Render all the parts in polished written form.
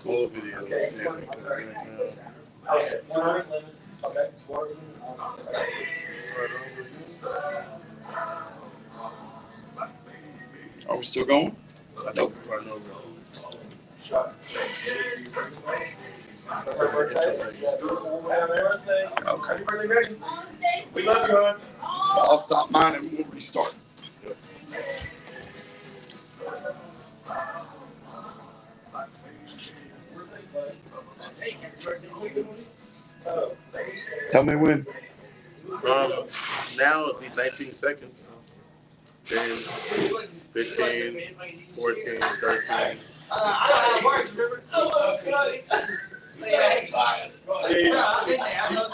Cool video. Let's see if we come back now. Start over. Are we still going? I think it's starting over. Okay. I'll stop mine and we'll restart. Tell me when. Now it'll be 19 seconds. 10, 15, 14, 13.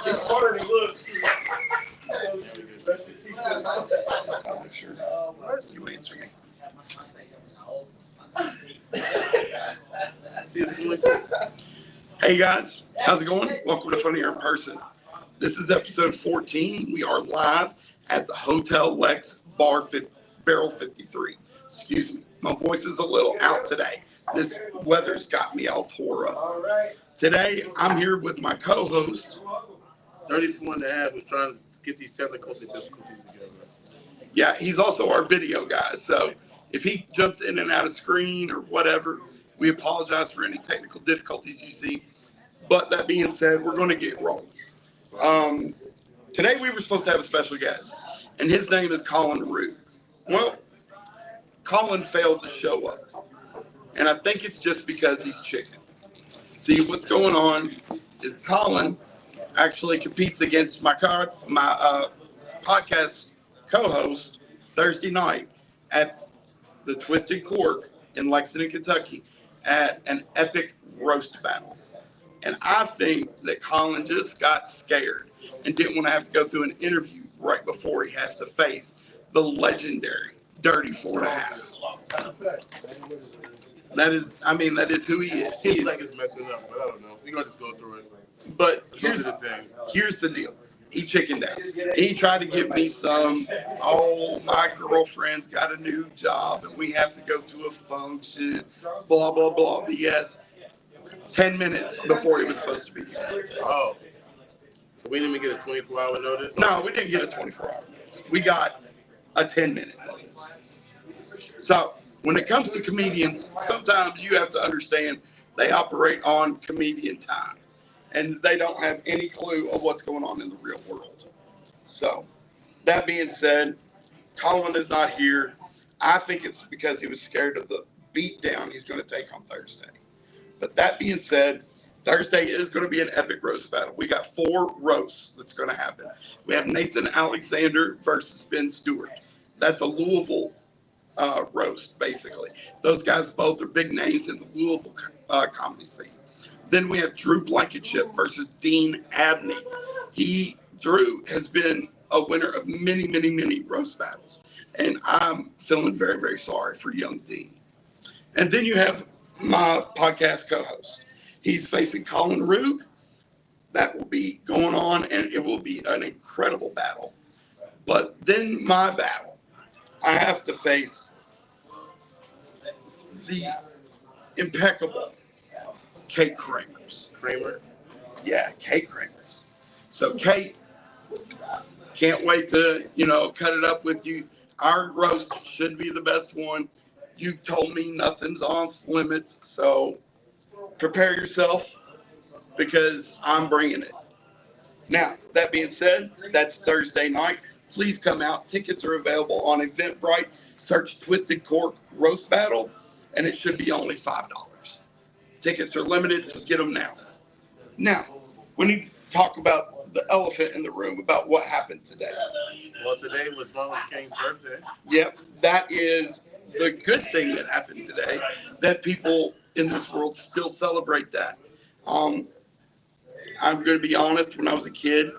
He's smarter than he looks. Sure. You answer me. Hey guys, how's it going? Welcome to Funnier In Person. This is episode 14. We are live at the Hotel Lex Barrel 53. Excuse me, my voice is a little out today. This weather's got me all tore up. Today, I'm here with my co-host. 34 and a half was trying to get these technical difficulties together. Yeah, he's also our video guy. So if he jumps in and out of screen or whatever, we apologize for any technical difficulties you see. But that being said, we're going to get rolling. Today we were supposed to have a special guest, and his name is Colin Root. Well, Colin failed to show up, and I think it's just because he's chicken. See, what's going on is Colin actually competes against my podcast co-host Thursday night at the Twisted Cork in Lexington, Kentucky, at an epic roast battle. And I think that Colin just got scared and didn't want to have to go through an interview right before he has to face the legendary Dirty 4.5. That is who he is. He's like it's messing up, but I don't know. We're going to just go through it. But here's the deal. He chickened out. He tried to give me some, my girlfriend's got a new job and we have to go to a function, blah, blah, blah, BS. 10 minutes before he was supposed to be here. Oh. So we didn't even get a 24-hour notice? No, we didn't get a 24-hour notice. We got a 10-minute notice. So when it comes to comedians, sometimes you have to understand they operate on comedian time. And they don't have any clue of what's going on in the real world. So that being said, Colin is not here. I think it's because he was scared of the beatdown he's going to take on Thursday. But that being said, Thursday is going to be an epic roast battle. We got 4 roasts that's going to happen. We have Nathan Alexander versus Ben Stewart. That's a Louisville roast, basically. Those guys both are big names in the Louisville comedy scene. Then we have Drew Blankenship versus Dean Abney. Drew has been a winner of many, many, many roast battles. And I'm feeling very, very sorry for young Dean. And then you have my podcast co-host. He's facing Colin Root. That will be going on, and it will be an incredible battle. But then my battle, I have to face the impeccable Kate Kramers. Kramer? Yeah, Kate Kramers. So Kate, can't wait to, cut it up with you. Our roast should be the best one. You told me nothing's off limits, so prepare yourself because I'm bringing it. Now, that being said, that's Thursday night. Please come out. Tickets are available on Eventbrite. Search Twisted Cork Roast Battle, and it should be only $5. Tickets are limited, so get them now. Now, we need to talk about the elephant in the room, about what happened today. Well, today was Martin Luther King's birthday. Yep, that is the good thing that happened today, that people in this world still celebrate that. I'm going to be honest, when I was a kid,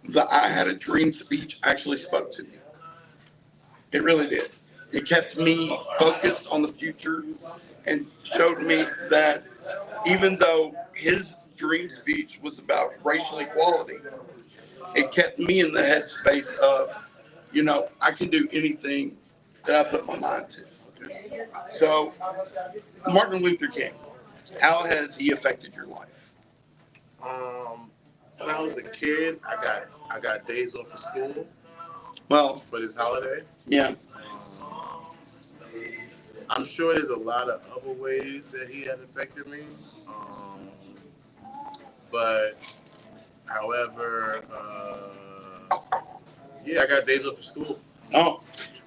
the I Had a Dream speech actually spoke to me. It really did. It kept me focused on the future and showed me that even though his dream speech was about racial equality, it kept me in the headspace of, I can do anything that I put my mind to. Okay. So, Martin Luther King, how has he affected your life? Um, when I was a kid, I got days off of school Well, for this holiday. yeah. I'm sure there's a lot of other ways that he had affected me. Um, but however, yeah, I got days off of school. Oh,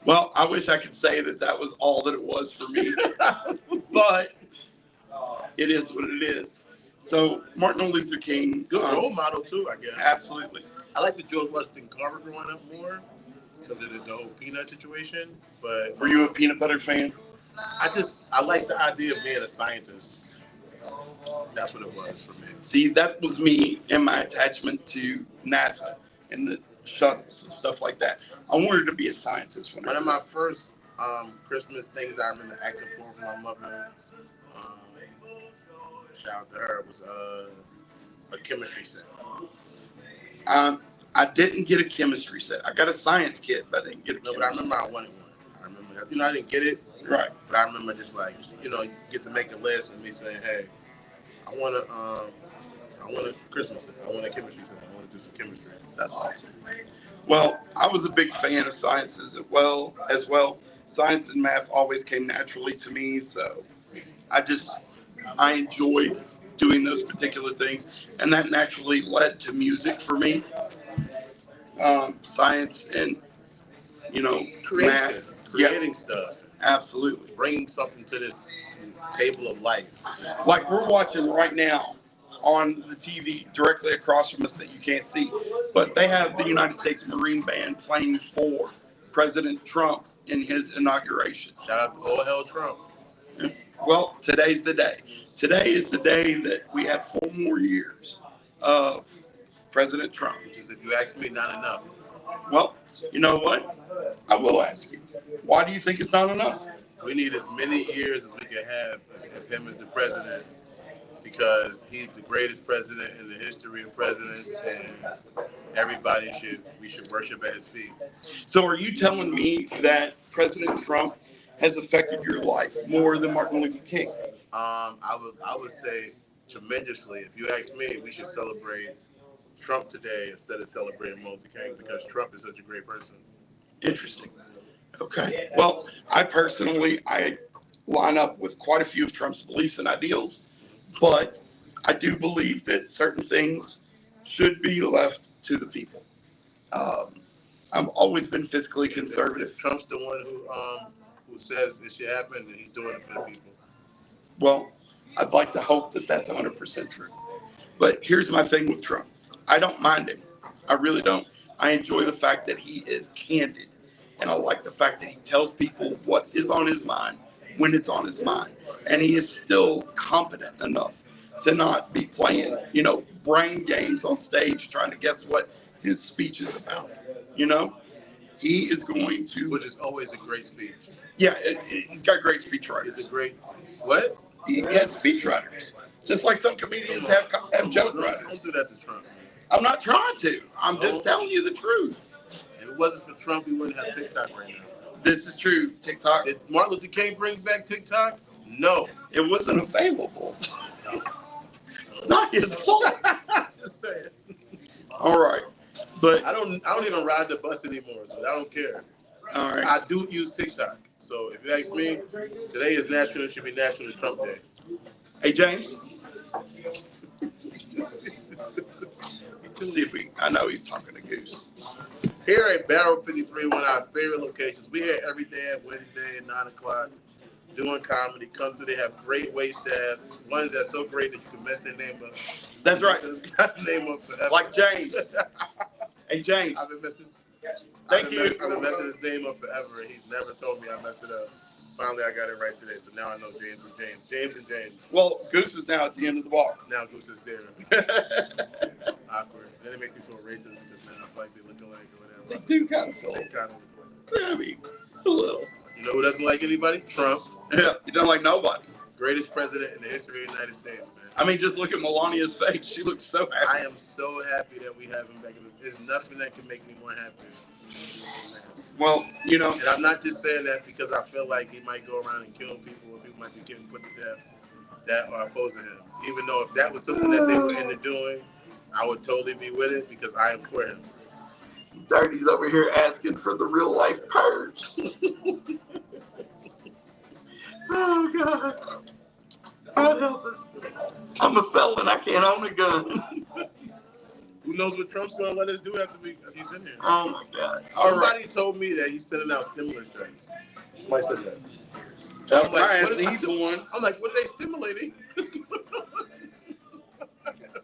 well, I wish I could say that that was all that it was for me, but it is what it is. So, Martin Luther King, Good role model too, I guess. absolutely. I like the George Washington Carver growing up more because of the whole peanut situation. But Were you a peanut butter fan? I like the idea of being a scientist. That's what it was for me. See, that was me and my attachment to NASA and the shuttles and stuff like that. I wanted to be a scientist when One I of my first Christmas things I remember asking for from my mother, um, shout out to her, was a chemistry set. um, I didn't get a chemistry set. I got a science kit, but I didn't get a No, chemistry. but I remember I wanted one. I remember that. I didn't get it, Right. but I remember just like, you get to make a list and me saying, hey, I want a Christmas set. I want a chemistry set. I want to do some chemistry. That's awesome. Well, I was a big fan of sciences as well. Science and math always came naturally to me, so I enjoyed doing those particular things, and that naturally led to music for me. Science and Creation, math. creating stuff, Absolutely. bringing something to this table of life. Like we're watching right now on the TV directly across from us that you can't see, but they have the United States Marine Band playing for President Trump in his inauguration. Shout out to all hell Trump. Well, today's the day. Today is the day that we have 4 more years of President Trump. Which is, if you ask me, not enough. Well, you know what? I will ask you. Why do you think it's not enough? We need as many years as we can have as him as the president, because he's the greatest president in the history of presidents, and we should worship at his feet. So are you telling me that President Trump has affected your life more than Martin Luther King? I would say tremendously. If you ask me, we should celebrate Trump today instead of celebrating Martin Luther King, because Trump is such a great person. Interesting. Okay. Well, I line up with quite a few of Trump's beliefs and ideals, but I do believe that certain things should be left to the people. I've always been fiscally conservative. Trump's the one who says it should happen, and he's doing it for the people. Well, I'd like to hope that that's 100% true. But here's my thing with Trump. I don't mind him. I really don't. I enjoy the fact that he is candid. And I like the fact that he tells people what is on his mind when it's on his mind. And he is still competent enough to not be playing, brain games on stage trying to guess what his speech is about. He is going to. Which is always a great speech. Yeah, he's got great speech writers. It's a great. What? He has speech writers. Just like some comedians have joke writers. Don't do that to Trump. I'm not trying to. I'm just telling you the truth. If it wasn't for Trump, we wouldn't have TikTok right now. This is true. TikTok. Did Martin Luther King bring back TikTok? No. It wasn't available. It's not his fault. Just saying. All right. But I don't even ride the bus anymore, so I don't care. All right. I do use TikTok. So if you ask me, today is national. It should be National Trump Day. Hey, James. Let's see if I know he's talking to Goose. Here at Barrel 53, one of our favorite locations. We here every day at Wednesday at 9 o'clock doing comedy. Come through. They have great wait staff. Ones that's so great that you can mess their name up. That's right. That's the name up forever. Like James. Hey, James. I've been messing. Thank you. I've been messing his name up forever, and he's never told me I messed it up. Finally, I got it right today, so now I know James and James. James and James. Well, Goose is now at the end of the bar. Now Goose is there. Awkward. Then it makes me feel racist because now I feel like they look alike or whatever. They do kind of feel They it. kind of look alike. I mean, a little. You know who doesn't like anybody? Trump. Yeah, you don't like nobody. Greatest president in the history of the United States, man. I mean, just look at Melania's face. She looks so happy. I am so happy that we have him back. There's nothing that can make me more happy. Well, you know. And I'm not just saying that because I feel like he might go around and kill people, or people might be getting put to death that are opposing him. Even though if that was something that they were into doing, I would totally be with it because I am for him. Dirty's over here asking for the real life purge. Oh, God. God help us. I'm a felon. I can't own a gun. Who knows what Trump's going to let us do after he's in here? Oh, my God. Somebody told me that he's sending out stimulus checks. Somebody said that. I'm like, he's the one. I'm like, what are they stimulating?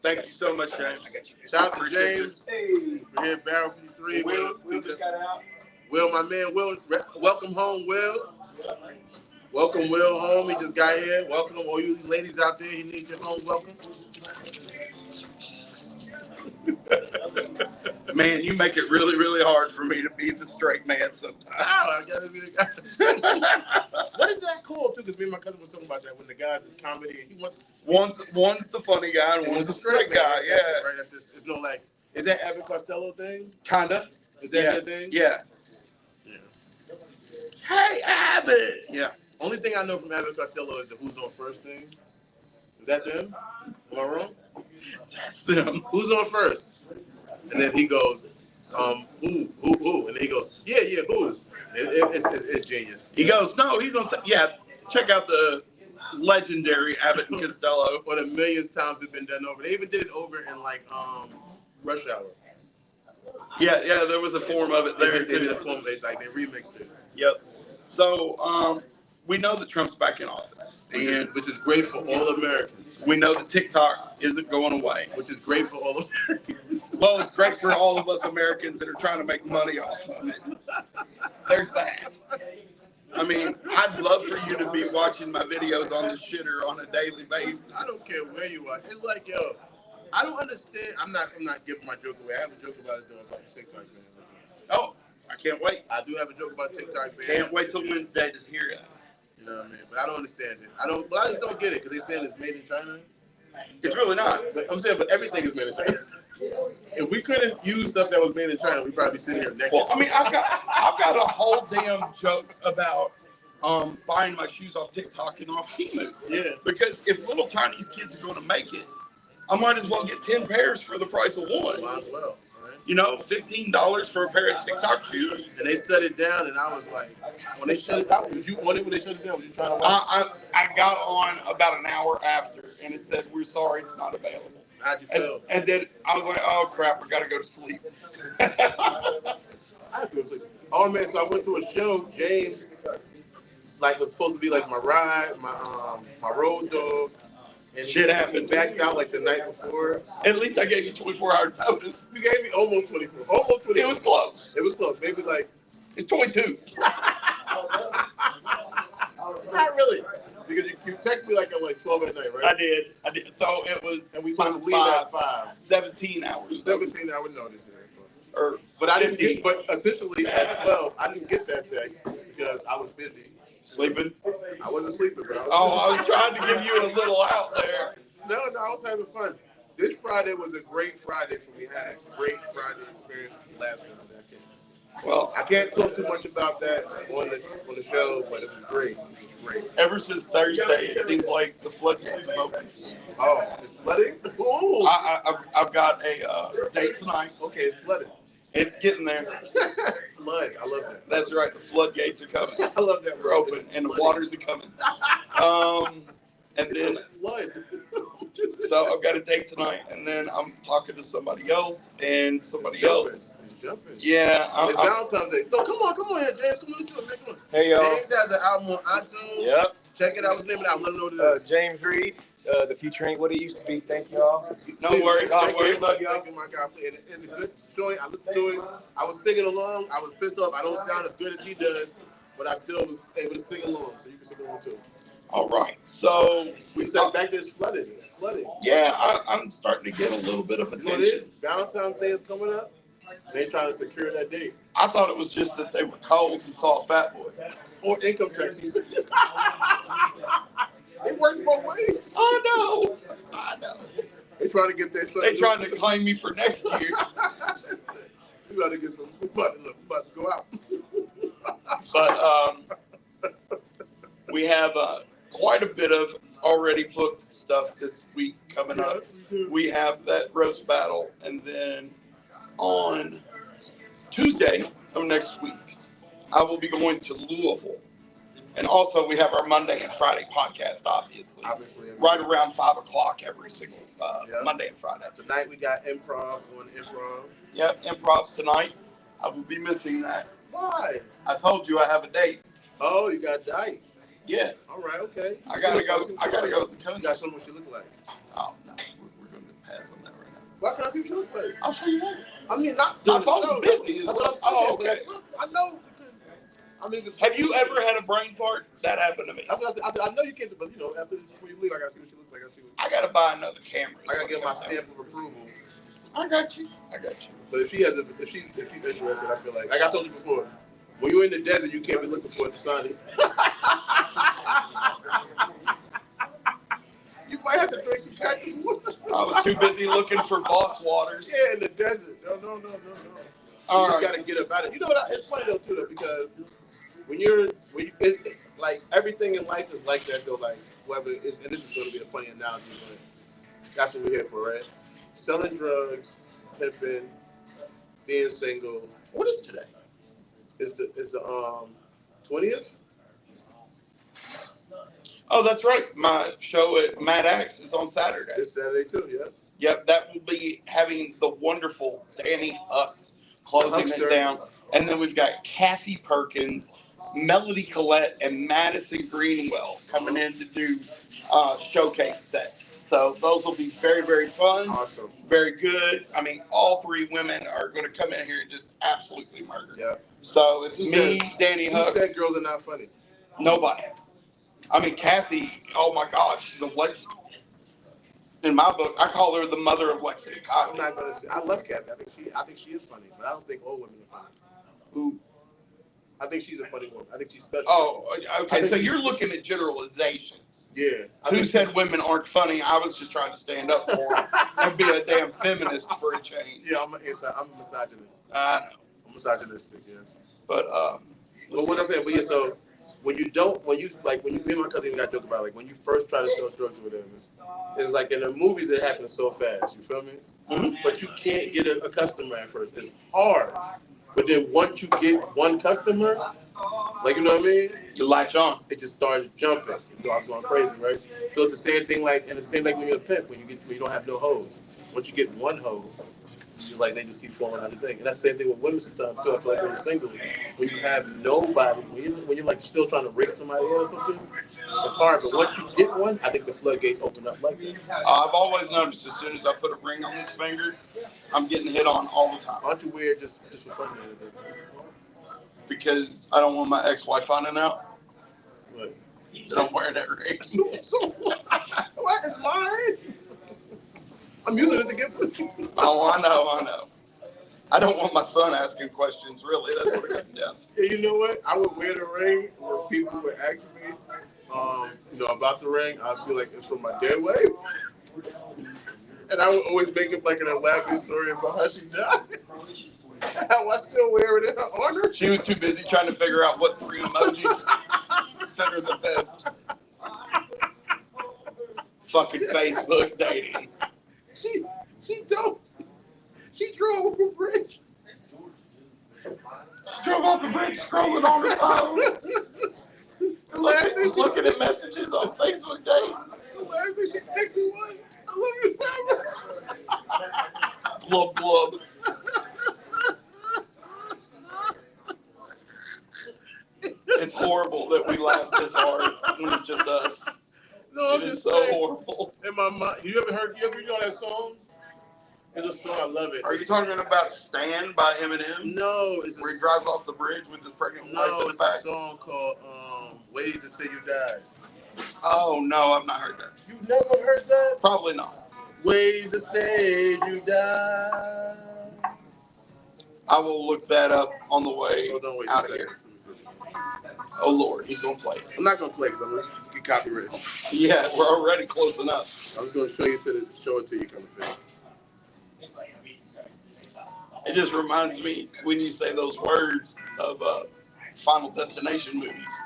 Thank you so much, James. Shout out to James. Hey. We're here at Barrel 53. Will just got out. Will, my man, Will, welcome home, Will. Welcome, Will, home. He just got here. Welcome, all you ladies out there. He needs your home welcome. Man, you make it really, really hard for me to be the straight man sometimes. I gotta be the guy. What is that called, too? Because me and my cousin was talking about that when the guy's in comedy. He one's the funny guy and one's the straight guy. Yeah. That's it, right? That's just, it's no like, is that Abbott Costello thing? Kinda. Is that your thing? Yeah. Hey, Abbott! Yeah. Only thing I know from Abbott Costello is the Who's On First thing. Is that them? Am I wrong? That's them. Who's on first? And then he goes, who? And then he goes, yeah, who? It's genius. He goes, no, he's on. Yeah, check out the legendary Abbott and Costello. What a millions times it's been done over. They even did it over in like Rush Hour. Yeah, there was a form of it there they too. Did a form, they remixed it. Yep. So we know that Trump's back in office, which is great for all Americans. We know that TikTok isn't going away, which is great for all Americans. Well, it's great for all of us Americans that are trying to make money off of it. There's that. I mean, I'd love for you to be watching my videos on the shitter on a daily basis. I don't care where you are. It's like, yo, I don't understand. I'm not giving my joke away. I have a joke about it though, about the TikTok ban. Oh, I can't wait. I do have a joke about TikTok ban. Can't wait till Wednesday to hear that. You know what I mean? But I don't understand it. I just don't get it because they're saying it's made in China. It's really not. But I'm saying, but everything is made in China. If we couldn't use stuff that was made in China, we'd probably be sitting here naked. Well, I mean, I've got a whole damn joke about buying my shoes off TikTok and off Temu. Yeah. Because if little Chinese kids are going to make it, I might as well get 10 pairs for the price of one. Might as well. You know, $15 for a pair of TikTok shoes. And they shut it down, and I was like, when they shut it down, was you on it when they shut it down? Was you trying to watch? I got on about an hour after, and it said, we're sorry, it's not available. How'd you feel? And then I was like, oh, crap, I got to go to sleep. I had to go to sleep. Oh, man, so I went to a show. James, was supposed to be, my ride, my road dog. And shit happened. He backed out, the night before. At least I gave you 24-hour notice. You gave me almost 24. Almost 24. It was close. It was close. Maybe, It's 22. Not really. Because you texted me at 12 at night, right? I did. So it was. And we supposed to leave at 5. 17 hours. 17 hour notice there. Or but I didn't get. But essentially at 12, I didn't get that text because I was busy. Sleeping? I wasn't sleeping, bro. I was trying to give you a little out there. No, I was having fun. This Friday was a great Friday for me. I had a great Friday experience last Friday. Well, I can't talk too much about that on the show, but it was great. It was great. Ever since Thursday, it seems like the floodgates have opened. Oh, it's flooding? Ooh. I've got a date tonight. Okay, it's flooding. It's getting there. Flood. I love that. That's right. The floodgates are coming. I love that. We're open, and the waters are coming. And then flood. So I've got a date tonight, and then I'm talking to somebody else, and somebody else. Jumping. Yeah. It's Valentine's Day. No, come on here, James. Come on, listen to me. Come on. Hey, y'all. James has an album on iTunes. Yep. Check it out. What's the name of the album? Let them know what it is. James Reed. The future ain't what it used to be. Thank y'all. No worries. Thank you, love y'all. Thank you, my God. It's a good joint. I listened to it. I was singing along. I was pissed off. I don't sound as good as he does, but I still was able to sing along. So you can sing along too. All right. So we said back to this flooding. Yeah, I'm starting to get a little bit of attention. You know what it is? Valentine's Day is coming up. They trying to secure that date. I thought it was just that they were cold and saw a fat boy. Or income tax season. It works both ways. I know. They trying to get their son. They trying to claim me for next year. We got to get some. We about to go out. But we have quite a bit of already booked stuff this week coming up. We have that roast battle, and then on Tuesday of next week, I will be going to Louisville. And also, we have our Monday and Friday podcast, obviously right around 5 o'clock every single Monday and Friday. Tonight, we got improv on improv. Yep, improv's tonight. I will be missing that. Why? I told you I have a date. Oh, you got a date? Yeah. All right, okay. I gotta go to the country. You got someone she look like. Oh, no. We're going to pass on that right now. Why can't I see what she look like? I'll show you that. I mean, not my phone's busy. That's what I'm saying. okay. I know. I mean, have you ever had a brain fart? That happened to me. That's what I said. I know you can't, but you know, before you leave, I gotta see what she looks like. I gotta buy another camera. I gotta get my stamp of approval. I got you. But if she's interested, I feel like I told you before, when you're in the desert, you can't be looking for it to sign it. You might have to drink some cactus water. I was too busy looking for boss waters. Yeah, in the desert. No. You just gotta get about it. You know what? It's funny though too, because like everything in life is like that though. Like whether it's, and this is going to be a funny analogy, but that's what we're here for, right? Selling drugs, pimping, being single. What is today? Is the 20th? Oh, that's right. My show at Mad Axe is on Saturday. This Saturday too, yeah. Yep, that will be having the wonderful Danny Hux closing it down. And then we've got Kathy Perkins, Melody Collette, and Madison Greenwell coming in to do showcase sets. So those will be very, very fun. Awesome. Very good. I mean, all three women are going to come in here and just absolutely murder. Yeah. So it's me, Danny Hux. Who said girls are not funny? Nobody. I mean, Kathy, oh my God, she's a legend. In my book, I call her the mother of Lexington College. I'm not gonna say. I love Kathy. I think she is funny, but I don't think all women are funny. Who? I think she's a funny woman. I think she's special. Oh, okay. So you're looking at generalizations. Yeah. Who said women aren't funny? I was just trying to stand up for them and be a damn feminist for a change. Yeah, I'm a misogynist. I know. I'm misogynistic, yes. But what I'm saying, but yeah, so when you me and my cousin got joke about, like, when you first try to sell drugs or whatever, it's like in the movies it happens so fast, you feel me? Mm-hmm. But you can't get a customer at first. It's hard. But then once you get one customer, like, you know what I mean? You latch on. It just starts jumping. It starts going crazy, right? So it's the same thing like when you're a pimp, when you don't have no hoes. Once you get one hoe, it's like they just keep falling out of the thing. And that's the same thing with women sometimes too. I feel like when you're single, when you have nobody, when you're like still trying to rig somebody or something, it's hard. But once you get one, I think the floodgates open up like that. I've always noticed as soon as I put a ring on this finger, I'm getting hit on all the time. Aren't you weird just for fun? Because I don't want my ex-wife finding out. What? That I'm wearing that ring. What is mine? I'm using it to get pussy. Oh, I know. I don't want my son asking questions, really. That's what it comes down to. Yeah, you know what? I would wear the ring where people would ask me, about the ring. I'd be like, it's from my dead wife. And I would always make it like an elaborate story about how she died. How I still wear it in her honor. She was too busy trying to figure out what 3 emojis fit her the best. Fucking Facebook dating. She don't. She drove off a bridge. She drove off the bridge scrolling on her phone. The last thing she looking at messages on Facebook dating. The last thing she texted me was, I love you forever. Glub glub. It's horrible that we laugh this hard when it's just us. No, I'm it just is so saying, horrible. In my mind, you ever know that song? It's a song, I love it. Are you talking about Stand by Eminem? No, it's where he drives off the bridge with his pregnant wife in the back. It's a song called Ways to Say You Died. Oh, no, I've not heard that. You've never heard that? Probably not. Ways to Say You Died. I will look that up on the way Hold on, wait out a of here. second. Oh, Lord, he's going to play it. I'm not going to play because I'm going to get copyrighted. Yeah, we're already close enough. I was going to show it to you kind of thing. It just reminds me when you say those words of Final Destination movies.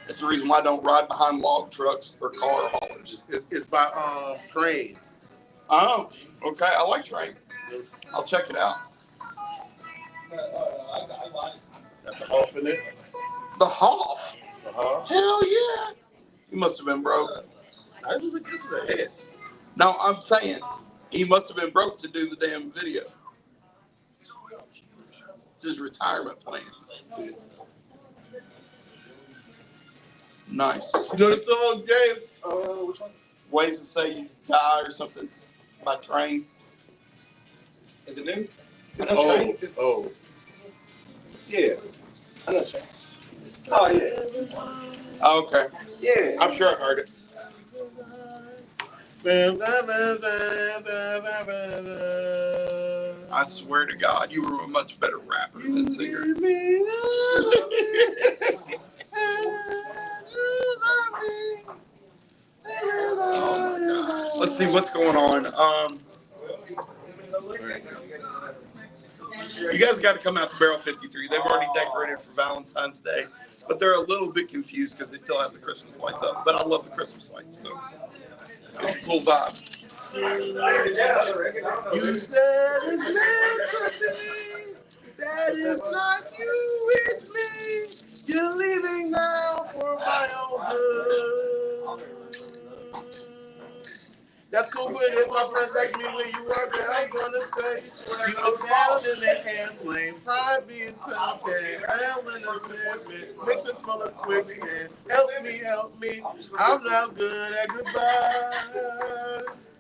It's the reason why I don't ride behind log trucks or car haulers. It's by Train. Oh, okay. I like Train. I'll check it out. Got the Hoff in it. The Hoff? Uh-huh. Hell yeah. He must have been broke. This is a hit. No, I'm saying he must have been broke to do the damn video. It's his retirement plan. Nice. You know the song, James? Which one? Ways to Say You Die or something by Train. Is it new? Oh. Yeah. I know Train. Oh, yeah. Okay. Yeah. I'm sure I've heard it. I swear to God, you were a much better rapper than singer. Oh my God. Let's see what's going on. You guys got to come out to Barrel 53. They've already decorated for Valentine's Day, but they're a little bit confused because they still have the Christmas lights up. But I love the Christmas lights, so it's a cool vibe. You said it's meant to be. That is not you, it's me. You're leaving now for my own good. That's cool, but if my friends ask me where you are, then I'm gonna say you were down in the airplane, fried being tempted, fell in a sandwich, mixing full of quicksand. Help me, I'm not good at goodbyes.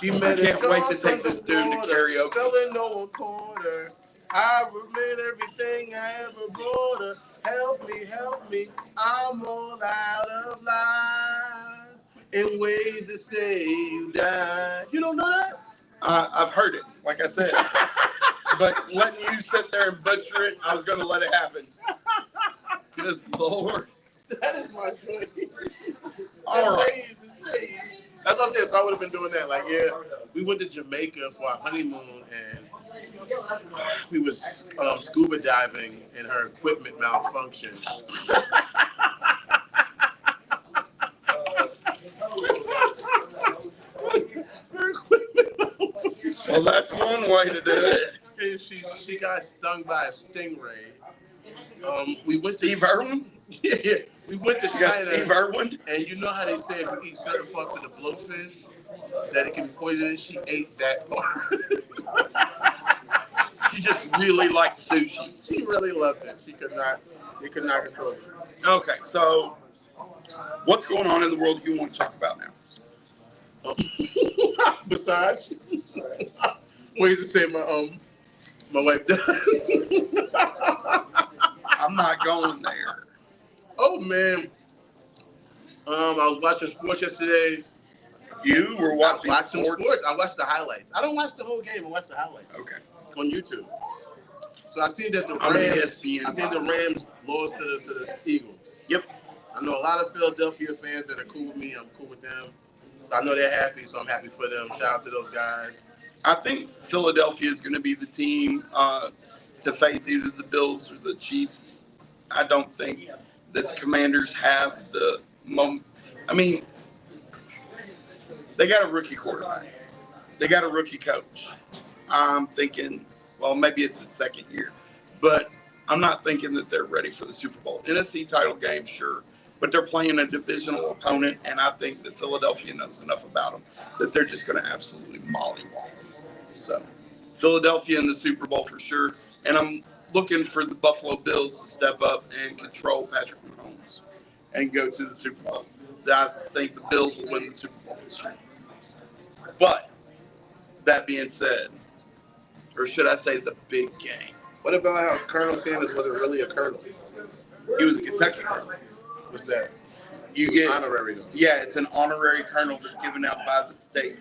She I can't wait to take this dude to karaoke. Fell in no one caught her. I remit everything I ever brought her. Help me, I'm all out of lies. In ways to say you died. You don't know that? I've heard it, like I said. But letting you sit there and butcher it, I was going to let it happen. Good Lord. That is my choice. All right. Ways to say. That's what I'm saying. So I would have been doing that. Like, yeah, we went to Jamaica for our honeymoon, and we was scuba diving, and her equipment malfunctioned. Well, that's one way to do it. And she got stung by a stingray. We went Steve to Irwin? yeah. We went to You got China, Steve Irwin? and you know how they say if you eat certain parts of the blowfish that it can be poisonous. She ate that part. She just really liked sushi. She really loved it. They could not control it. Okay, so what's going on in the world you want to talk about now? Besides, ways to say my wife died. I'm not going there. Oh man. I was watching sports yesterday. You were watching sports. I watched the highlights. I don't watch the whole game. I watch the highlights. Okay. On YouTube. So I seen that the Rams lost to the Eagles. Yep. I know a lot of Philadelphia fans that are cool with me. I'm cool with them. So I know they're happy, so I'm happy for them. Shout out to those guys. I think Philadelphia is going to be the team to face either the Bills or the Chiefs. I don't think that the Commanders have the moment. I mean, they got a rookie quarterback. They got a rookie coach. I'm thinking, well, maybe it's his second year. But I'm not thinking that they're ready for the Super Bowl. NFC title game, sure. But they're playing a divisional opponent, and I think that Philadelphia knows enough about them that they're just going to absolutely mollywop them. So, Philadelphia in the Super Bowl for sure. And I'm looking for the Buffalo Bills to step up and control Patrick Mahomes and go to the Super Bowl. I think the Bills will win the Super Bowl this year. But, that being said, or should I say the big game? What about how Colonel Sanders wasn't really a colonel? He was a Kentucky colonel. What's that? You get honorary though. Yeah, it's an honorary colonel that's given out by the state.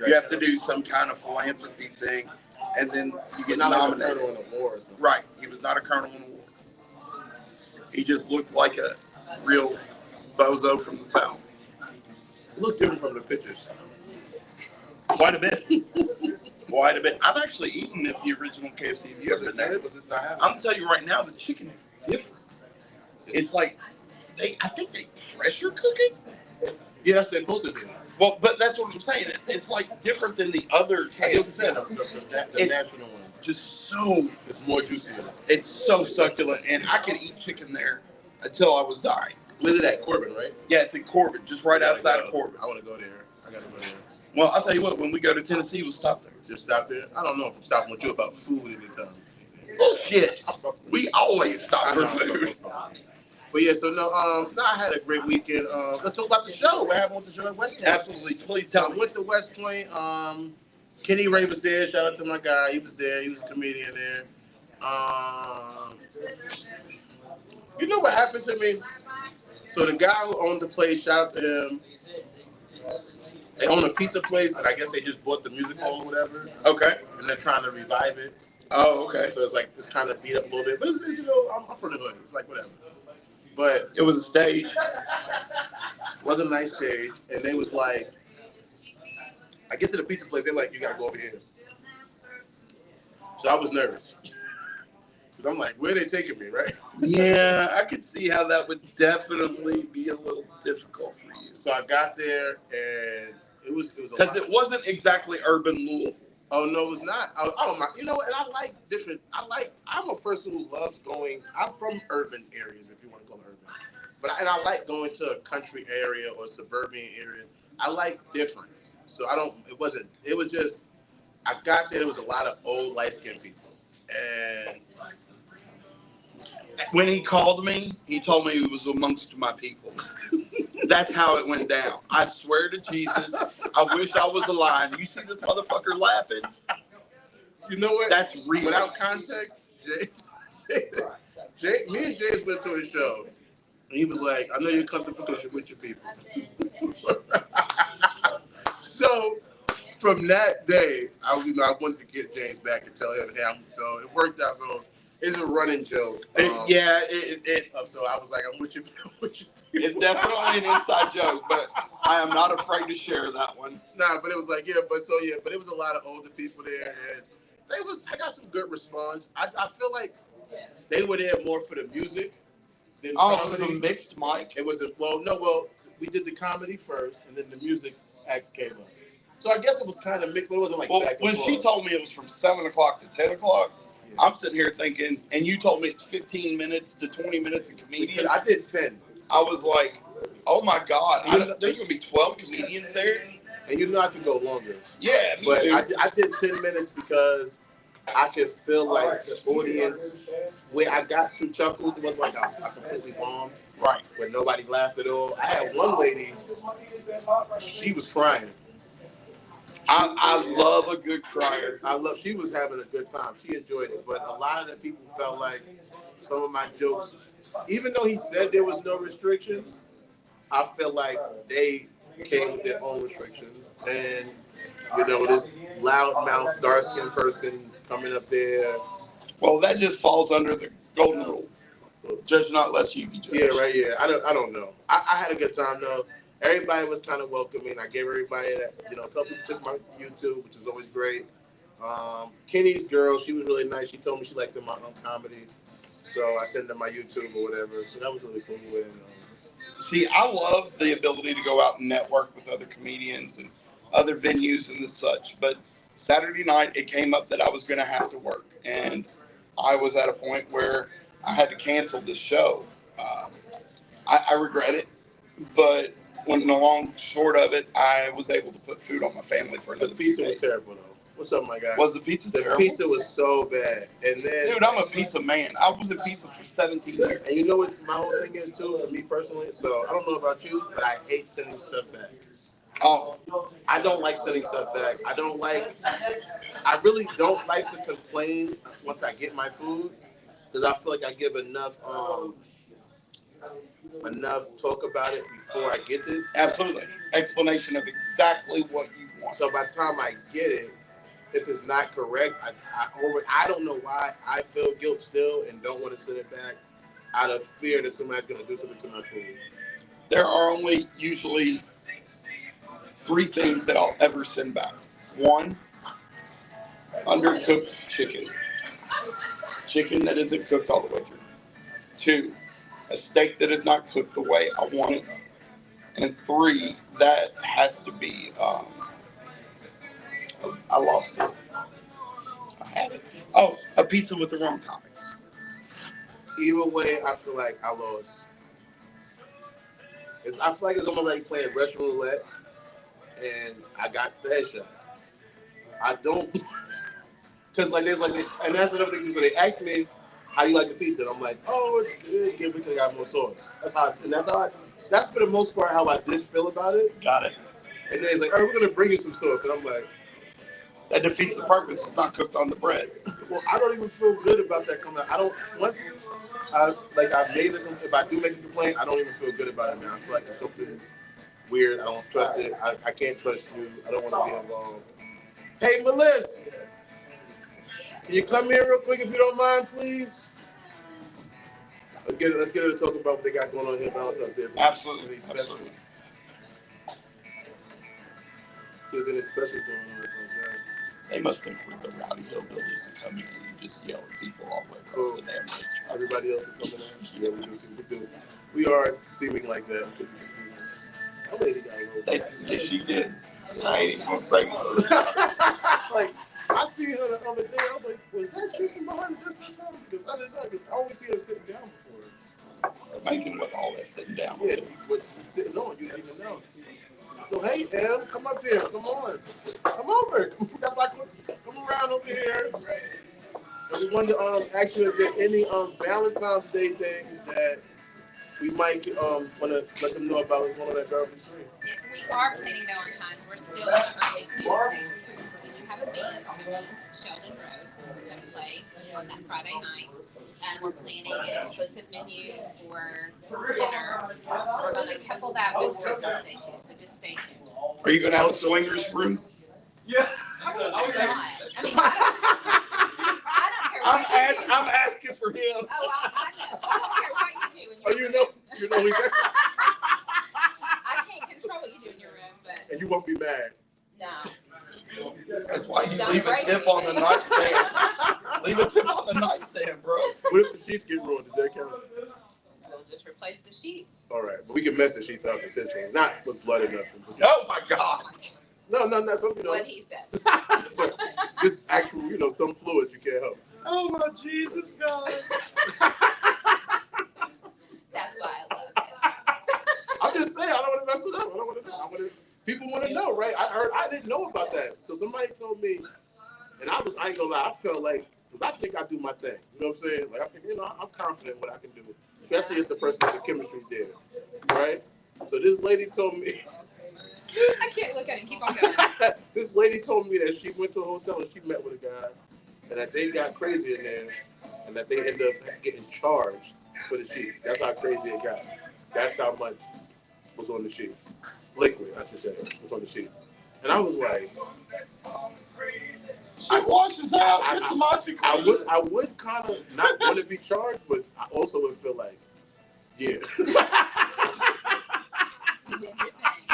You have to do some kind of philanthropy thing and then you get not nominated. like a colonel in a war or something. Right. He was not a colonel in a war. He just looked like a real bozo from the South. It looks different from the pictures. Quite a bit. Quite a bit. I've actually eaten at the original KFC. Have you ever been there? Was it not happening? I'm gonna tell you right now, the chicken's different. It's like I think they pressure cook it. Yeah, that's what they're supposed to do. Well, but that's what I'm saying. It's like different than the other KFC. The national one. Just so It's more juicy. it's so succulent, and I could eat chicken there until I was dying. Where's it at? Corbin, right? Yeah, it's in Corbin, just right outside of Corbin. I want to go there. I gotta go there. Well, I'll tell you what. When we go to Tennessee, we'll stop there. Just stop there. I don't know if I'm stopping with you about food anytime. Bullshit. We always stop for food. But yeah, so no, I had a great weekend. Let's talk about the show. What happened with the show at West Point? Absolutely. Please tell So I me. went to West Point. Kenny Ray was there. Shout out to my guy. He was there. He was a comedian there. You know what happened to me? So the guy who owned the place, shout out to him. They own a pizza place, and I guess they just bought the music hall or whatever. Okay. And they're trying to revive it. Oh, okay. So it's like it's kind of beat up a little bit, but it's you know I'm from the hood. It's like whatever. But It was a stage. it was a nice stage, and they was like, I get to the pizza place, they're like, you gotta go over here. So I was nervous. Cause I'm like, where are they taking me, right? Yeah, I could see how that would definitely be a little difficult for you. So I got there, and it was a Because lot. it wasn't exactly urban Louisville. Oh no, it was not. I don't mind. You know what? And I like different. I'm a person who loves going. I'm from urban areas, if you want to call it urban. And I like going to a country area or suburban area. I like difference. So I don't. It wasn't. It was just. I got there. There was a lot of old light skinned people, and When he called me, he told me he was amongst my people. That's how it went down. I swear to Jesus, I wish I was alive. You see this motherfucker laughing? you know what? That's real. Without context, me and James went to his show, and he was like, "I know you're comfortable because you're with your people." So from that day, I wanted to get James back and tell him, "Hey, so it worked out." So it's a running joke. So I was like, "I'm with you." It's definitely an inside joke, but I am not afraid to share that one. Nah, but it was like, but it was a lot of older people there, and I got some good response. I feel like they were there more for the music than Oh, it was comedy. a mixed mic. It wasn't, we did the comedy first, and then the music acts came up. So I guess it was kind of mixed, but it wasn't like Well, back and when forth. she told me it was from 7 o'clock to 10 o'clock, Yeah. I'm sitting here thinking, and you told me it's 15 minutes to 20 minutes of comedians. I did 10. I was like, oh my God, there's going to be 12 comedians there? And you know I could go longer. Yeah, me But too. I did 10 minutes because I could feel like the audience, where I got some chuckles, it wasn't like I completely bombed, Right. where nobody laughed at all. I had one lady, she was crying. I love a good crier. She was having a good time. She enjoyed it. But a lot of the people felt like some of my jokes, even though he said there was no restrictions, I felt like they came with their own restrictions. And, this loudmouth, dark-skinned person coming up there. Well, that just falls under the golden rule. Judge not lest you be judged. Yeah, right, yeah. I don't know. I had a good time, though. Everybody was kind of welcoming. I gave everybody that, a couple people took my YouTube, which is always great. Kenny's girl, she was really nice. She told me she liked my comedy. So I sent her my YouTube or whatever. So that was really cool. And, See, I love the ability to go out and network with other comedians and other venues and the such. But Saturday night, it came up that I was going to have to work. And I was at a point where I had to cancel this show. I regret it. But when the long short of it, I was able to put food on my family for another the pizza few was days. terrible, though. What's up, my guy? Was the pizza The terrible? pizza was so bad. And then, Dude, I'm a pizza man. I was in pizza for 17 years. and you know what my whole thing is, too, for me personally? So I don't know about you, but I hate sending stuff back. Oh, I don't like sending stuff back. I really don't like to complain once I get my food, because I feel like I give enough talk about it before I get it. absolutely. Explanation of exactly what you want. So by the time I get it, if it's not correct, I don't know why I feel guilt still and don't want to send it back out of fear that somebody's gonna do something to my food. There are only usually three things that I'll ever send back. One, undercooked chicken. Chicken that isn't cooked all the way through. Two, a steak that is not cooked the way I want it. And three, that has to be, I lost it. I had it. Oh, a pizza with the wrong toppings. Either way, I feel like I lost. I feel like it's almost like playing Russian roulette, and I got the headshot. I don't, because like there's like, and that's another thing too. So they asked me, "How do you like the pizza?" And I'm like, "Oh, it's good because I got more sauce." That's for the most part how I did feel about it. Got it. And then he's like, "All right, we're gonna bring you some sauce," and I'm like, That defeats the purpose. It's not cooked on the bread. "Well, I don't even feel good about that coming out. I don't once I made it. If I do make a complaint, I don't even feel good about it now. I feel like it's something weird. I don't trust it. I can't trust you. I don't want to be involved." Hey, Melissa, can you come here real quick if you don't mind, please? Let's get her to talk about what they got going on here Valentine's Day. Absolutely. Any specials? Absolutely. So there's any specials going on like that? They must think we're the rowdy hillbillies that come in and just yell at people all the way across the damn district. Everybody else is coming in? Yeah, we do. We are seeming like that. It could be confusing. That lady got a little Yeah, she did. I ain't even gonna say like, I seen her the other day. I was like, was that you from behind the district time? Because I didn't know. Because I always see her sitting down before. It's amazing what all that sitting down. Yeah, what she's sitting on, you didn't even know. So hey, Em, come up here. Come on, come over. That's why come around over here. And we wanted to ask you if there are any Valentine's Day things that we might want to let them know about one of that garbage tree. Yes, we are planning Valentine's. We're still in the early planning. We do have a band coming, Sheldon Road, who's going to play on that Friday night. And we're planning an exclusive menu for dinner. We're going to couple that with Christmas Day too, so just stay tuned. Are you gonna have a swingers room? Yeah. Probably not. I mean, I don't care. I'm asking for him. Oh, I know. I don't care what you do in your Oh, you know he's there. I can't control what you do in your room, but And you won't be mad. no. That's why you leave a tip on the nightstand. Leave a tip on the nightstand, bro. What if the sheets get ruined? Does that count? We'll just replace the sheets. All right, but we can mess the sheets out consensually, not with blood or nothing. Oh my God. No, something. What he said. But just actual, some fluids you can't help. Oh my Jesus God. That's why I love him. I'm just saying, I don't want to mess it up. I don't want to. People want to know, right? I didn't know about that. So somebody told me, and I ain't gonna lie, I felt like, because I think I do my thing. You know what I'm saying? Like, I think, I'm confident in what I can do, especially if the person's chemistry's there, right? So this lady told me. I can't look at him. Keep on going. This lady told me that she went to a hotel and she met with a guy, and that they got crazy in there, and that they ended up getting charged for the sheets. That's how crazy it got. That's how much was on the sheets. Liquid, I should say, was on the sheets. And I was like, She washes out. Get some OxyClean. I would kind of not want to be charged, but I also would feel like, yeah. You did your thing.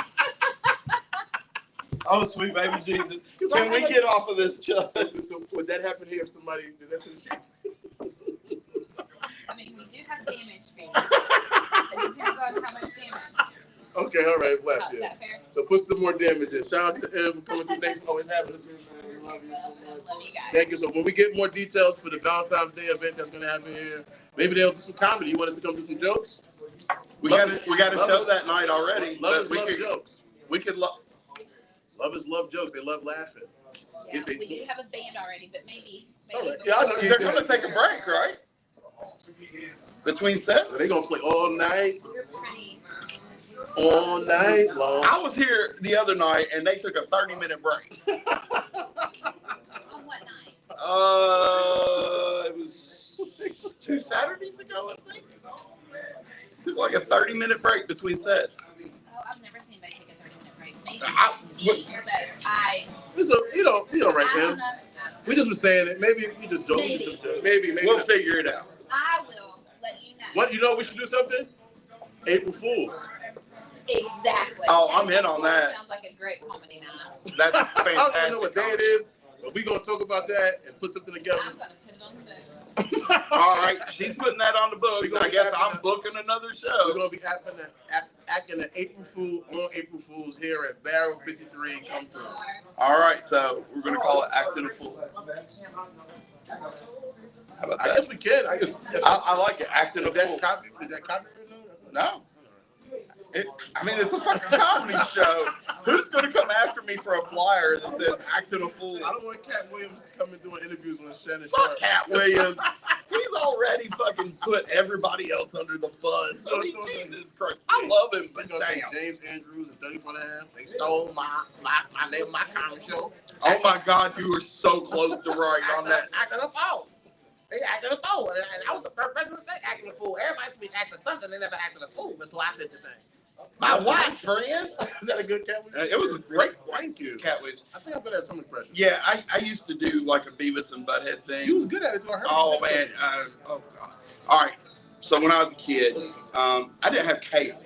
Oh, sweet baby Jesus. Can we get off of this, Chuck? So would that happen here if somebody did that to the sheets? I mean, we do have damage fees. It depends on how much damage. Okay, all right, bless Is you. that fair? So put some more damage in. Shout out to Em for coming through. Thanks for always having us here. We love you so much. Love you guys. Thank you. So when we get more details for the Valentine's Day event that's going to happen here, maybe they'll do some comedy. You want us to come do some jokes? We got a show that night already. Lovers love jokes. We could Lovers love jokes. They love laughing. Yeah, we do have a band already, but maybe. Right. Yeah, I know. They're going to take a break, right? Between sets? So they're going to play all night. Pretty. All night long. I was here the other night and they took a 30-minute break. On what night? It was 2 Saturdays ago, I think. Took like a 30-minute break between sets. Oh, I've never seen anybody take a 30-minute break. Maybe Right then. We just been saying it. Maybe we just joke. Maybe. We'll figure it out. I will let you know. What, we should do something? April Fools. Exactly. Oh, I'm in on that. Sounds like a great comedy night. That's fantastic. I don't know what day it is, but we're going to talk about that and put something together. I'm going to put it on the books. All right, she's putting that on the books. I guess I'm booking another show. We're going to be acting an April Fool on April Fools here at Barrel 53. Come through. All right, so we're going to call it Acting a Fool. How about that? I guess we can. I like it. Acting a Fool. Is that copyright? No. It's a fucking comedy show. Who's going to come after me for a flyer that says Acting a Fool? I don't want Cat Williams coming doing interviews on Shannon Fuck Cat Williams. He's already fucking put everybody else under the bus. I mean, Jesus Christ. I love him, but damn. James Andrews and 34.5. They stole my name, my comedy show. Oh my God, you were so close to right on that. Acting a fool. They acted a fool. And I was the first person to say acting a fool. Everybody used to be acting something. They never acted a fool until I did the thing. My wife, friends. Is that a good Cat Williams? It was a great Thank you. Cat Williams. I think I better have some impression. Yeah, I used to do like a Beavis and Butthead thing. You was good at it, too. I heard. Oh, man. Oh, God. All right. So when I was a kid, I didn't have cable.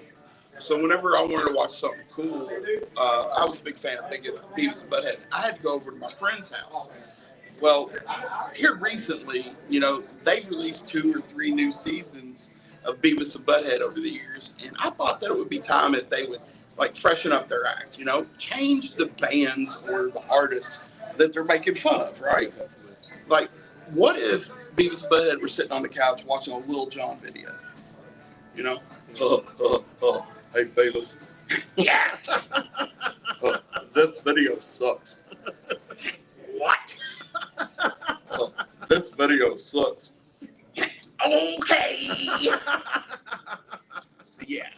So whenever I wanted to watch something cool, I was a big fan of Beavis and Butthead. I had to go over to my friend's house. Well, here recently, they've released 2 or 3 new seasons of Beavis and Butthead over the years, and I thought that it would be time if they would like freshen up their act, change the bands or the artists that they're making fun of, right? Like, what if Beavis and Butthead were sitting on the couch watching a Lil Jon video? Hey, Bayless. Yeah. This video sucks. What? This video sucks. Okay. So yeah,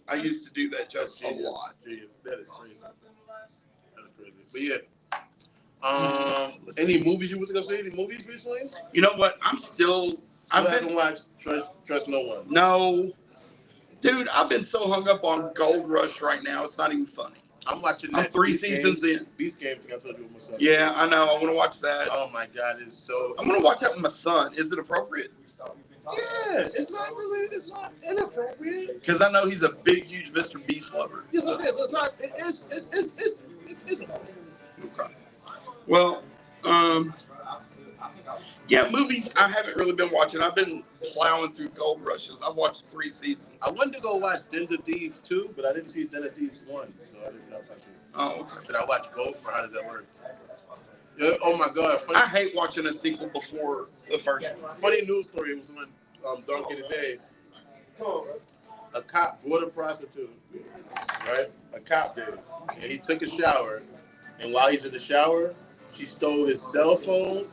I used to do that joke a lot. That is crazy. But yeah. Any movies you was gonna see? Any movies recently? You know what? I haven't watched Trust No One. No, dude, I've been so hung up on Gold Rush right now. It's not even funny. I'm watching that. I'm 3 seasons in. Beast Games, I told you with my son. Yeah, I know. I want to watch that. Oh my God, it's so. I'm gonna watch that with my son. Is it appropriate? Yeah, it's not inappropriate. Because I know he's a big, huge Mr. Beast lover. Yes, it is. It's not. It's okay. Well, yeah, movies I haven't really been watching. I've been plowing through Gold Rushes. I've watched 3 seasons. I wanted to go watch Den of Thieves 2, but I didn't see Den of Thieves 1, so I didn't know if I should. Oh, okay. Should I watch both, or how does that work? Yeah, oh my God! Funny, I hate watching a sequel before the first one. Funny news story was when Donkey Today, a cop brought a prostitute, right? A cop did, and he took a shower, and while he's in the shower, she stole his cell phone,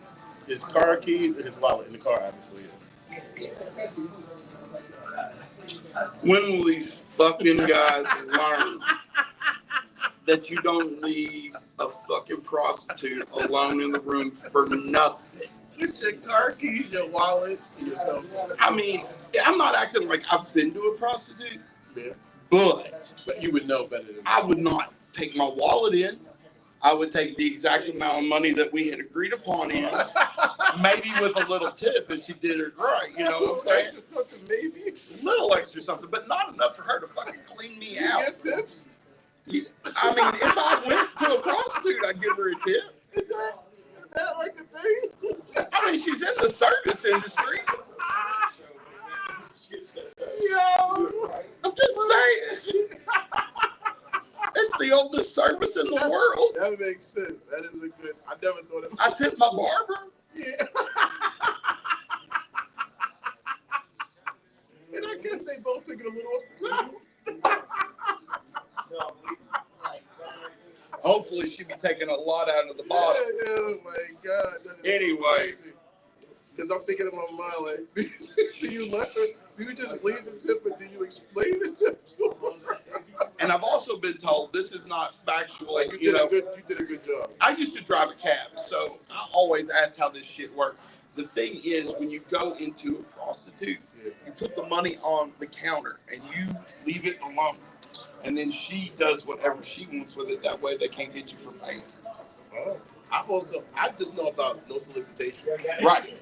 his car keys, and his wallet in the car, obviously. When will these fucking guys learn that you don't leave a fucking prostitute alone in the room for nothing? With your car keys, your wallet, and your cell phone. I mean, I'm not acting like I've been to a prostitute, Yeah. but you would know better than me. I would not take my wallet in. I would take the exact amount of money that we had agreed upon in, maybe with a little tip if she did it right. You know what I'm saying? Extra something, maybe. A little extra something, but not enough for her to fucking clean me out. Get tips? I mean, if I went to a prostitute, I'd give her a tip. Is that like a thing? I mean, she's in the service industry. Yo, I'm just saying. It's the oldest service in the world. That makes sense. That is a good. I never thought of. I tip my barber. Yeah. And I guess they both took it a little off the top. Hopefully, she'd be taking a lot out of the bottle. Yeah, oh my God. Anyway. Because I'm thinking in my mind, like, do you let her, do you just leave the tip, or do you explain the tip to her? And I've also been told this is not factual. Like you did a good job. I used to drive a cab, so I always asked how this shit worked. The thing is, when you go into a prostitute, you put the money on the counter and you leave it alone. and then she does whatever she wants with it. That way, they can't get you for paying. Oh. I just know about no solicitation. Right.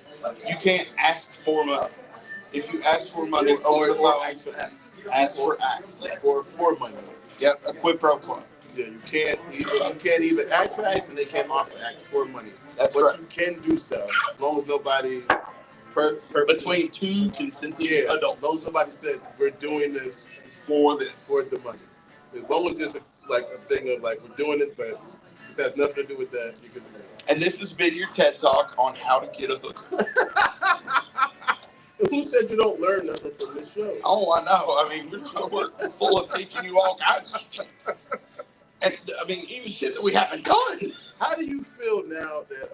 You can't ask for money. If you ask for money Or over the phone, ask for acts. ask for acts. Yes. Or for money. Yep, a quid pro quo. Yeah, you can't even ask for acts, and they can't offer acts for money. That's but right. You can do stuff as long as nobody between two consenting adults. As long as somebody said we're doing this for the money. As long as there's a thing of like we're doing this, but this has nothing to do with that, you can do it. And this has been your TED Talk on how to get a hooker. Who said you don't learn nothing from this show? Oh, I know. I mean, we're full of teaching you all kinds of shit. And I mean, even shit that we haven't done. How do you feel now that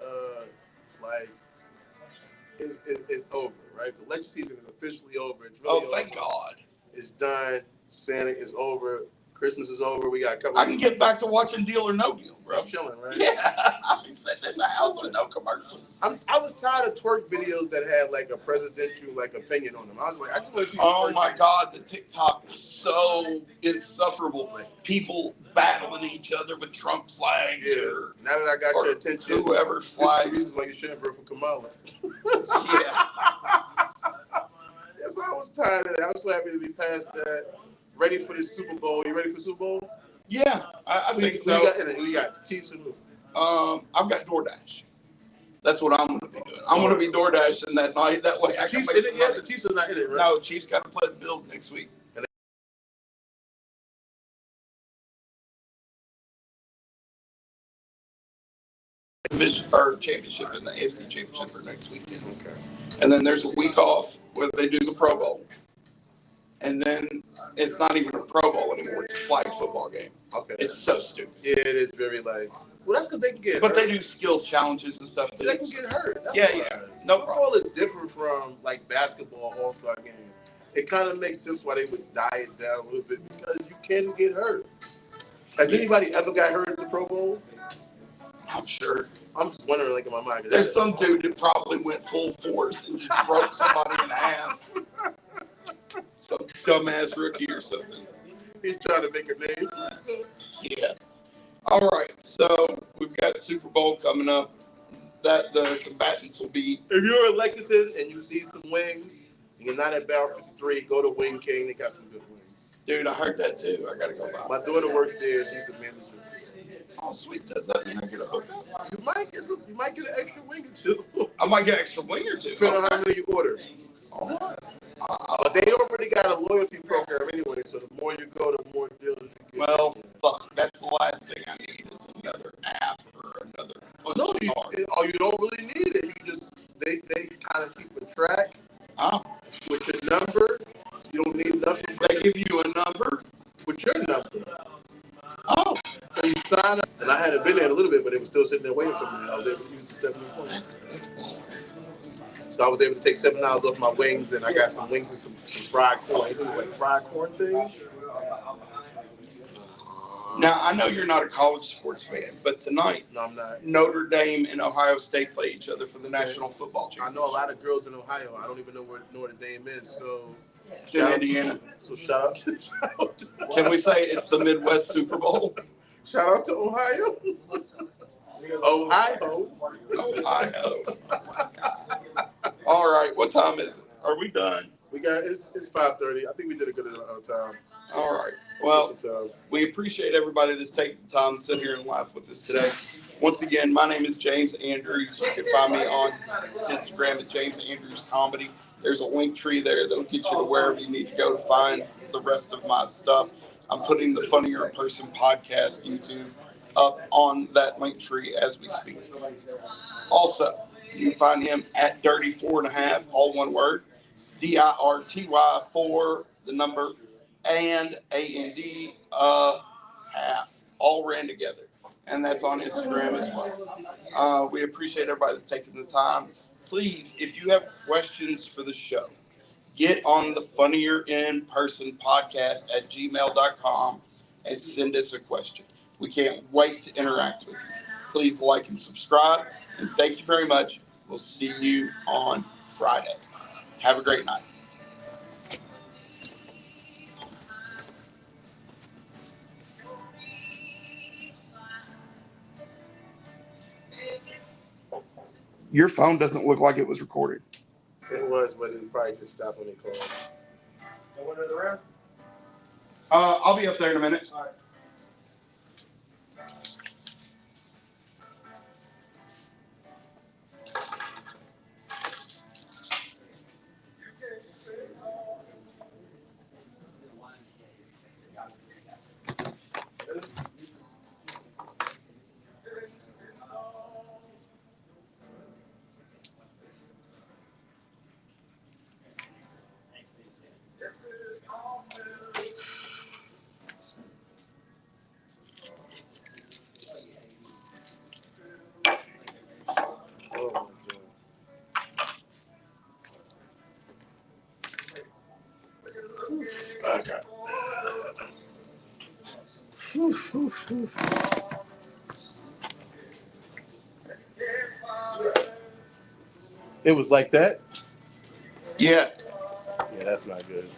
it's over, right? The election season is officially over. It's really thank God. It's done. Santa is over. Christmas is over. We got a couple. I can get back to watching Deal or No Deal, bro. Just chilling, right? Yeah, I've been sitting in the house with no commercials. I was tired of twerk videos that had like a presidential opinion on them. I was like, I just want to see. Oh my God, the TikTok is so insufferable. People battling each other with Trump flags. Yeah. Now that I got your attention, whoever's flags. This is why you shouldn't vote for Kamala. Yeah. Yes, I was tired of that. I was so happy to be past that. Ready for the Super Bowl. You ready for the Super Bowl? Yeah, I think so. Who you got? The Chiefs or who? I've got DoorDash. That's what I'm going to be doing. I'm going to be DoorDashing that night. That way I can make some money. The Chiefs are not in it, right? No, Chiefs got to play the Bills next week. Championship in the AFC Championship for next weekend. Okay. And then there's a week off where they do the Pro Bowl. And then it's not even a Pro Bowl anymore. It's a flag football game. Okay. It's so stupid. Yeah, it is very well, that's because they can get But hurt. they do skills challenges and stuff too. They can get hurt. That's yeah. No problem. Football is different from basketball all-star game. It kind of makes sense why they would die it down a little bit because you can get hurt. Has anybody ever got hurt at the Pro Bowl? I'm sure. I'm just wondering, in my mind. There's some dude that probably went full force and just broke somebody in half. Some dumbass rookie or something. He's trying to make a name for himself. Yeah. All right. So we've got Super Bowl coming up. That the combatants will be. If you're in Lexington and you need some wings, and you're not at Barrel 53, go to Wing King. They got some good wings. Dude, I heard that too. I gotta go buy. My daughter works there. She's the manager. Oh, sweet. Does that mean I get a hookup? You might get an extra wing or two. I might get an extra wing or two. Depending on how many you order. But they already got a loyalty program anyway, so the more you go, the more deals you get. Well, fuck. That's the last thing I need is another app or another. No, you don't really need it. You just they kind of keep a track with your number. You don't need nothing. They give you a number with your number. Oh. So you sign up, and I hadn't been there in a little bit, but it was still sitting there waiting for me. And I was able to use the 70 points. So I was able to take $7 off my wings, and I got some wings and some fried corn. I think it was like fried corn thing. Now, I know you're not a college sports fan, but tonight, no, I'm not. Notre Dame and Ohio State play each other for the National Football Championship. I know a lot of girls in Ohio. I don't even know where Notre Dame is, so... It's in Indiana. So shout out to Can we say it's the Midwest Super Bowl? Shout out to Ohio. Ohio. All right, what time is it? Are we done? It's 5:30. I think we did a good amount of time. All right. Well, we appreciate everybody that's taking the time to sit here and laugh with us today. Once again, my name is James Andrews. You can find me on Instagram at James Andrews Comedy. There's a link tree there that'll get you to wherever you need to go to find the rest of my stuff. I'm putting the Funnier In Person podcast YouTube up on that link tree as we speak. Also, you can find him at Dirty4.5, all one word, DIRTY 4, the number, and AND half, all ran together. And that's on Instagram as well. We appreciate everybody that's taking the time. Please, if you have questions for the show, get on the Funnier In Person podcast at gmail.com and send us a question. We can't wait to interact with you. Please like and subscribe. And thank you very much. We'll see you on Friday. Have a great night. Your phone doesn't look like it was recorded. It was, but it probably just stopped when he called. No one in the room? I'll be up there in a minute. All right. Oh my god. Okay. It was like that? Yeah. Yeah, that's not good.